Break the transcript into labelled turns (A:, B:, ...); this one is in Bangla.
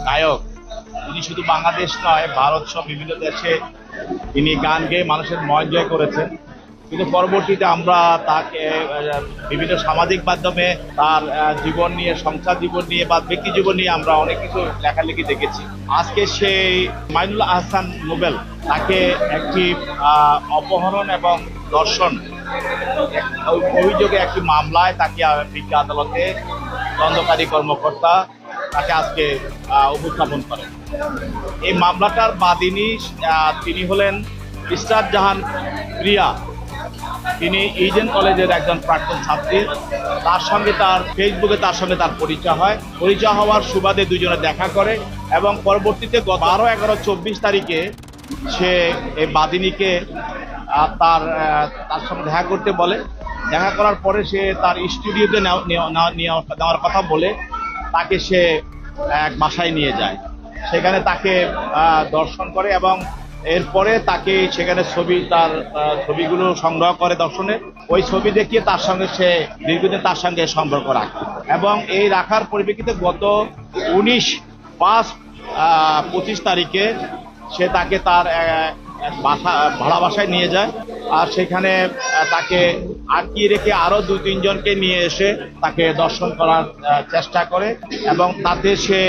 A: গায়ক। তিনি শুধু বাংলাদেশ নয়, ভারত সহ বিভিন্ন দেশে তিনি গান গেয়ে মানুষের মন জয় করেছেন। কিন্তু পরবর্তীতে আমরা তাকে বিভিন্ন সামাজিক মাধ্যমে তার জীবন নিয়ে, সংসার জীবন নিয়ে বা ব্যক্তি জীবন নিয়ে আমরা অনেক কিছু লেখালেখি দেখেছি। আজকে সেই মাইনুল আহসান নোবেল, তাকে একটি অপহরণ এবং ধর্ষণ অভিযোগে একটি মামলায় তাকে বিজ্ঞ আদালতে তদন্তকারী কর্মকর্তা তাকে আজকে উপস্থাপন করেন। এই মামলাটার বাদীনি তিনি হলেন ইসরাত জাহান প্রিয়া। তিনি ইডেন কলেজের একজন প্রাক্তন ছাত্রী। তার সঙ্গে তার ফেসবুকে তার পরিচয় হয়। পরিচয় হওয়ার সুবাদে দুজনে দেখা করে এবং পরবর্তীতে 12, 11, 24 তারিখে সে এই বাদিনীকে তার সঙ্গে দেখা করতে বলে। দেখা করার পরে সে তার স্টুডিওতে নেওয়ার কথা বলে তাকে সে এক বাসায় নিয়ে যায়। সেখানে তাকে দর্শন করে এবং এরপরে তাকে সেখানে তার ছবিগুলো সংগ্রহ করে দর্শনে। ওই ছবি দেখিয়ে তার সঙ্গে সে দীর্ঘদিন তার সঙ্গে সম্পর্ক রাখে এবং এই রাখার পরিপ্রেক্ষিতে গত 19/5/25 তারিখে সে তাকে তার ভাড়া বাসায় নিয়ে যায়। আর সেখানে তাকে আটকিয়ে রেখে আরো 2-3 জনকে নিয়ে এসে তাকে দর্শন করার চেষ্টা করে এবং তাতে সে